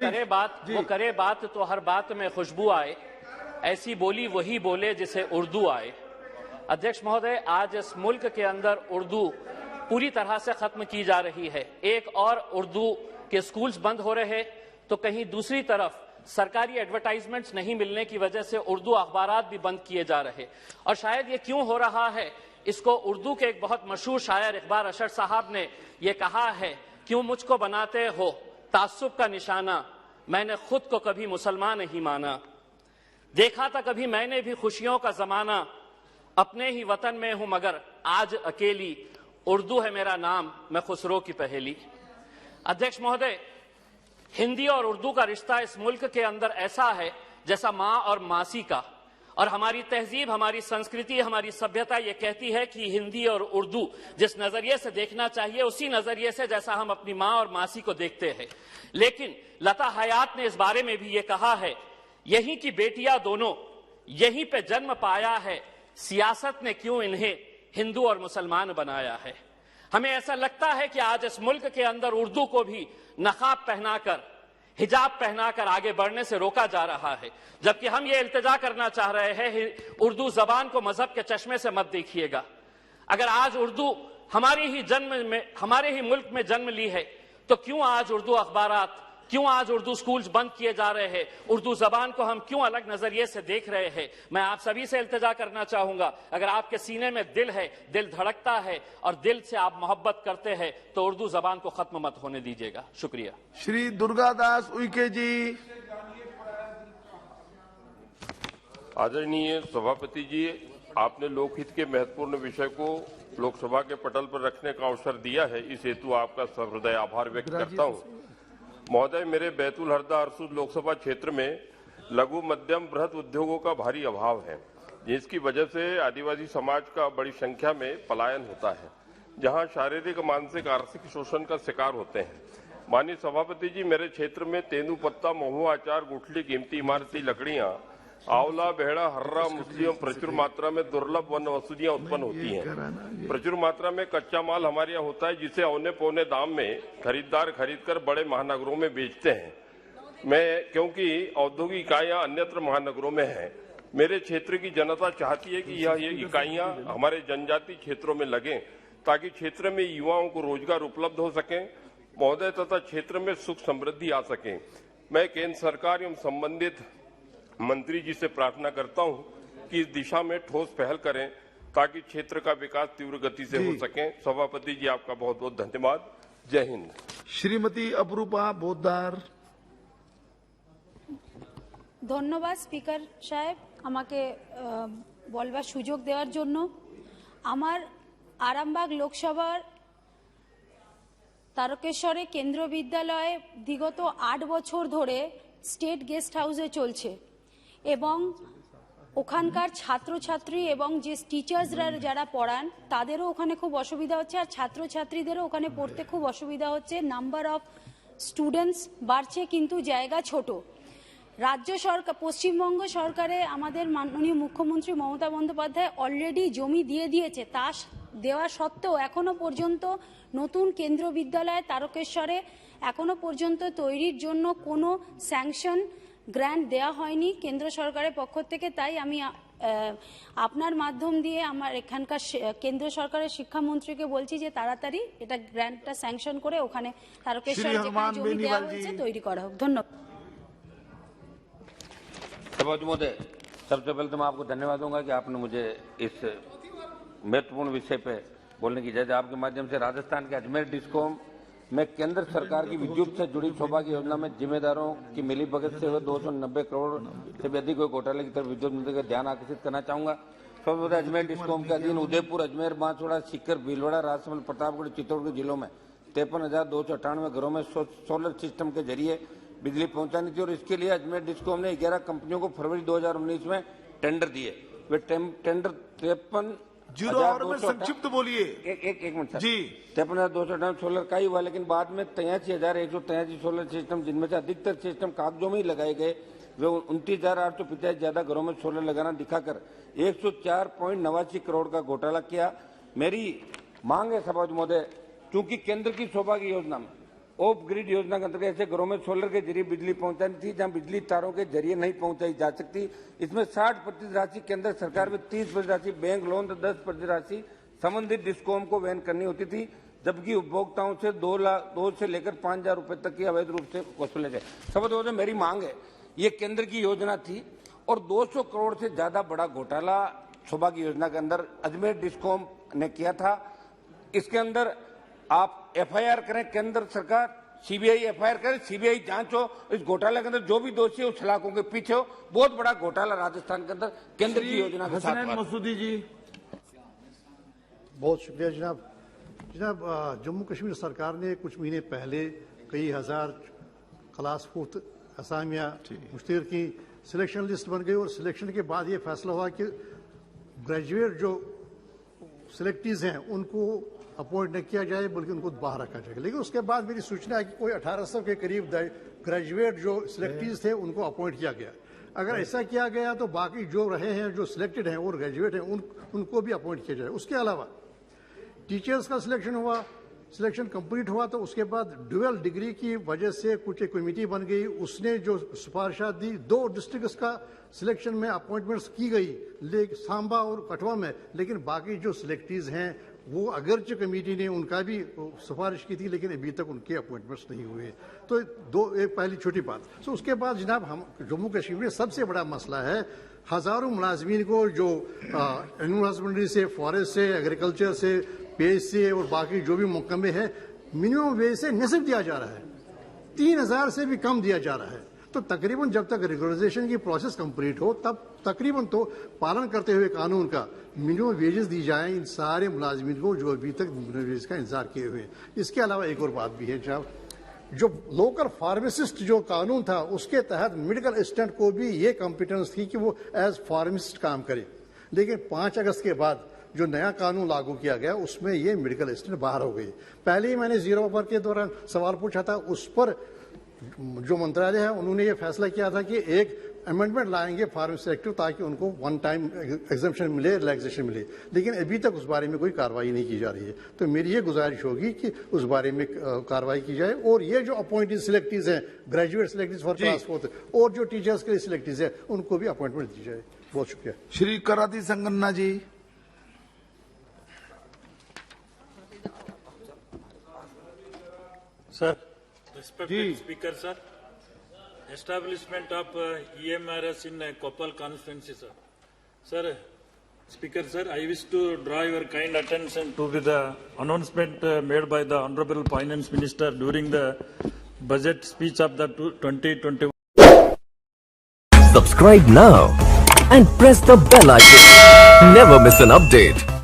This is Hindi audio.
करे बात तो हर बात में खुशबू आए, ऐसी बोली वही बोले जिसे उर्दू आए। अध्यक्ष महोदय, आज इस मुल्क के अंदर उर्दू पूरी तरह से खत्म की जा रही है। एक और उर्दू के स्कूल्स बंद हो रहे, तो कहीं दूसरी तरफ सरकारी एडवर्टाइजमेंट्स नहीं मिलने की वजह से उर्दू अखबारात भी बंद किए जा रहे। और शायद ये क्यों हो रहा है, इसको उर्दू के एक बहुत मशहूर शायर इकबाल अशर साहब ने ये कहा है, क्यों मुझको बनाते हो तासुब का निशाना, मैंने खुद को कभी मुसलमान नहीं माना। देखा था कभी मैंने भी खुशियों का जमाना, अपने ही वतन में हूं मगर आज अकेली, उर्दू है मेरा नाम मैं खुसरो की पहेली। अध्यक्ष महोदय, हिंदी और उर्दू का रिश्ता इस मुल्क के अंदर ऐसा है जैसा माँ और मासी का, और हमारी तहजीब, हमारी संस्कृति, हमारी सभ्यता ये कहती है कि हिंदी और उर्दू जिस नजरिए से देखना चाहिए उसी नजरिए से जैसा हम अपनी माँ और मासी को देखते हैं। लेकिन लता हयात ने इस बारे में भी ये कहा है, यहीं की बेटियां दोनों यहीं पे जन्म पाया है, सियासत ने क्यों इन्हें हिंदू और मुसलमान बनाया है। हमें ऐसा लगता है कि आज इस मुल्क के अंदर उर्दू को भी नकाब पहनाकर, हिजाब पहनाकर आगे बढ़ने से रोका जा रहा है, जबकि हम ये इल्तिजा करना चाह रहे हैं उर्दू जबान को मजहब के चश्मे से मत देखिएगा। अगर आज उर्दू हमारे ही मुल्क में जन्म ली है, तो क्यों आज उर्दू अखबारात, क्यों आज उर्दू स्कूल्स बंद किए जा रहे हैं, उर्दू जबान को हम क्यों अलग नजरिए से देख रहे हैं। मैं आप सभी से इल्तिजा करना चाहूंगा, अगर आपके सीने में दिल है, दिल धड़कता है और दिल से आप मोहब्बत करते हैं, तो उर्दू जबान को खत्म मत होने दीजिएगा। शुक्रिया। श्री दुर्गादास उइके जी। आदरणीय सभापति जी, आपने लोकहित के महत्वपूर्ण विषय को लोकसभा के पटल पर रखने का अवसर दिया है, इस हेतु आपका सहृदय आभार व्यक्त करता हूं। महोदय, मेरे बैतूल हरदा अरसूद लोकसभा क्षेत्र में लघु मध्यम बृहद उद्योगों का भारी अभाव है, जिसकी वजह से आदिवासी समाज का बड़ी संख्या में पलायन होता है, जहां शारीरिक, मानसिक, आर्थिक शोषण का शिकार होते हैं। माननीय सभापति जी, मेरे क्षेत्र में तेंदुपत्ता, महुआ, अचार, गुठली, कीमती इमारती लकड़ियां, आंवला, बेहड़ा, हर्रा, मुस्लिम प्रचुर मात्रा में दुर्लभ वन वस्तुएं उत्पन्न होती हैं। प्रचुर मात्रा में कच्चा माल हमारे यहाँ होता है, जिसे औने पौने दाम में खरीदार खरीदकर बड़े महानगरों में बेचते हैं। क्योंकि औद्योगिक इकाइयां अन्यत्र महानगरों में हैं, मेरे क्षेत्र की जनता चाहती है कि ये इकाइयां हमारे जनजातीय क्षेत्रों में लगें, ताकि क्षेत्र में युवाओं को रोजगार उपलब्ध हो सके महोदय, तथा क्षेत्र में सुख समृद्धि आ सके। मैं केंद्र सरकार एवं संबंधित मंत्री जी से प्रार्थना करता हूं कि इस दिशा में ठोस पहल करें, ताकि क्षेत्र का विकास तीव्र गति से हो सके। सभापति जी, आपका बहुत बहुत धन्यवाद। जय हिंद। श्रीमती अपरूपा पोद्दार। ধন্যবাদ স্পিকার সাহেব, আমাকে বলবার সুযোগ দেওয়ার জন্য। আমার আরামবাগ লোকসভার তারকেশ্বরে কেন্দ্র বিদ্যালয়ে বিগত 8 বছর ধরে স্টেট গেস্ট হাউসে চলছে এবং ওখানকার ছাত্রছাত্রী এবং যে টিচার্সরা যারা পড়ান তাদেরও ওখানে খুব অসুবিধা হচ্ছে, আর ছাত্রছাত্রীদেরও ওখানে পড়তে খুব অসুবিধা হচ্ছে। নাম্বার অফ স্টুডেন্টস বাড়ছে কিন্তু জায়গা ছোট। রাজ্য সরকার, পশ্চিমবঙ্গ সরকারে আমাদের মাননীয় মুখ্যমন্ত্রী মমতা বন্দ্যোপাধ্যায় অলরেডি জমি দিয়ে দিয়েছে, তা দেওয়া সত্ত্বেও এখনো পর্যন্ত নতুন কেন্দ্র বিদ্যালয় তারকেশ্বরে এখনো পর্যন্ত তৈরির জন্য কোনো স্যাংশন গ্র্যান্ট দেওয়া হয়নি কেন্দ্র সরকারের পক্ষ থেকে। তাই আমি আপনার মাধ্যম দিয়ে আমার এখানকার কেন্দ্র সরকারের শিক্ষামন্ত্রীকে বলছি যে তাড়াতাড়ি এটা গ্র্যান্টটা স্যাংশন করে ওখানে তারকেশ্বরে যেখানে জমি দেওয়া হয়েছে তৈরি করা হোক। ধন্যবাদ। सभापति महोदय, सबसे पहले तो मैं आपको धन्यवाद दूंगा कि आपने मुझे इस महत्वपूर्ण विषय पे बोलने की इजाजत। आपके माध्यम से राजस्थान के अजमेर डिस्कॉम में केंद्र सरकार की विद्युत से जुड़ी सौभाग्य योजना में जिम्मेदारों की मिलीभगत से 290 करोड़ से भी अधिक घोटाले की तरफ विद्युत मंत्री का ध्यान आकर्षित करना चाहूंगा। सबसे अजमेर डिस्कॉम के अधीन उदयपुर, अजमेर, बांसवाड़ा, सीकर, भीलवाड़ा, राजसमंद, प्रतापगढ़, चित्तौड़गढ़ जिलों में 53,298 घरों में सोलर सिस्टम के जरिए बिजली पहुंचानी थी, और इसके लिए अजमेर डिस्कॉम ने 11 कंपनियों को फरवरी 2019 में टेंडर दिए। वे टेंडर 53,200 संक्षिप्त बोलिए। एक मिनट जी। 53,298 सोलर का ही हुआ, लेकिन बाद में 83,183 सोलर सिस्टम, जिनमें से अधिकतर सिस्टम कागजों में ही लगाए गए, वे 29,885 ज्यादा घरों में सोलर लगाना दिखाकर 104.89 करोड़ का घोटाला किया। मेरी मांग है सभापति महोदय, चूंकि केंद्र की सौभाग्य योजना में ऑफ ग्रिड योजना के अंतर्गत ऐसे घरों में सोलर के जरिए बिजली पहुंचानी थी जहां बिजली तारों के जरिए नहीं पहुंचाई जा सकती। इसमें 60% राशि केंद्र सरकार में 30% राशि बैंक लोन तो 10% राशि संबंधित डिस्कॉम को वहन करनी होती थी, जबकि उपभोक्ताओं से 2 से लेकर 5,000 रुपए तक की अवैध रूप से वसूले गए। सबसे मेरी मांग है, ये केंद्र की योजना थी और 200 करोड़ से ज्यादा बड़ा घोटाला सौभाग्य योजना के अंदर अजमेर डिस्कॉम ने किया था। इसके अंदर आप एफआईआर करें, केंद्र सरकार सीबीआई एफआईआर करे, सीबीआई जांच हो, इस घोटाले के अंदर जो भी दोषी है उस सलाखों के पीछे हो। बहुत बड़ा घोटाला राजस्थान के अंदर केंद्र की योजना के साथ। हसनैन मसूदी जी। बहुत शुक्रिया जनाब। जनाब, जम्मू कश्मीर सरकार ने कुछ महीने पहले कई हजार क्लास 4 असामियां मुश्तहर की, सिलेक्शन लिस्ट बन गई और सिलेक्शन के बाद ये फैसला हुआ कि ग्रेजुएट जो सिलेक्टीज हैं उनको अपॉइंट न किया जाए बल्कि उनको बाहर रखा जाएगा। लेकिन उसके बाद मेरी सूचना है कि कोई 1800 के करीब ग्रेजुएट जो सिलेक्टीज थे उनको अपॉइंट किया गया। अगर ऐसा किया गया तो बाकी जो रहे हैं, जो सिलेक्टेड हैं और ग्रेजुएट हैं, उनको भी अपॉइंट किया जाए। उसके अलावा टीचर्स का सिलेक्शन हुआ, सिलेक्शन कंप्लीट हुआ तो उसके बाद ड्यूअल डिग्री की वजह से कुछ एक कमेटी बन गई, उसने जो सिफारिशात दी 2 डिस्ट्रिक्ट्स का सिलेक्शन में अपॉइंटमेंट्स की गई, लेकिन सांबा और कठुआ में। लेकिन बाकी जो सिलेक्टीज हैं वो अगरचे कमेटी ने उनका भी सिफारिश की थी लेकिन अभी तक उनके अपॉइंटमेंट्स नहीं हुए। तो एक पहली छोटी बात। तो उसके बाद जनाब, हम जम्मू कश्मीर में सबसे बड़ा मसला है हजारों मुलाजमीन को जो एनिमल हस्बेंड्री से, फॉरेस्ट से, एग्रीकल्चर से, पेज से और बाकी जो भी महकमे हैं, मिनिमम वेज से निसफ दिया जा रहा है, 3,000 से भी कम दिया जा रहा है। तो तकरीबन जब तक रेगुलराइजेशन की प्रोसेस कंप्लीट हो तब तकरीबन तो पालन करते हुए कानून का मिनिमम वेजेस दी जाएं इन सारे मुलाजमीन को जो अभी तक मिनिमम वेज का इंतजार किए हुए। इसके अलावा एक और बात भी है जनाब, जो लोकल फार्मासिस्ट जो कानून था उसके तहत मेडिकल असिस्टेंट को भी ये कॉम्पिटेंस थी कि वो एज फार्मासिस्ट काम करे। लेकिन 5 अगस्त के बाद जो नया कानून लागू किया गया उसमें ये मेडिकल असिस्टेंट बाहर हो गई। पहले ही मैंने जीरो ओवर के दौरान सवाल पूछा था, उस पर जो मंत्रालय है उन्होंने ये फैसला किया था कि एक अमेंडमेंट लाएंगे फार्मेसी सेक्टर ताकि उनको वन टाइम एग्जम्पशन मिले, रिलैक्सेशन मिले। लेकिन अभी तक उस बारे में कोई कार्रवाई नहीं की जा रही है। तो मेरी ये गुजारिश होगी कि उस बारे में कार्रवाई की जाए और ये जो अपॉइंटेड सिलेक्टीज हैं, ग्रेजुएट सिलेक्टीज फॉर क्लास 4 और जो टीचर्स के लिए सिलेक्टीज है उनको भी अपॉइंटमेंट दी जाए। बहुत शुक्रिया। श्री कराती संगन्ना जी। Sir, respected Speaker, sir, establishment of EMRS in Koppal constituency, sir. Sir, Speaker, sir, I wish to draw your kind attention to the announcement made by the Honorable Finance Minister during the budget speech of the 2021. Subscribe now and press the bell icon. Never miss an update.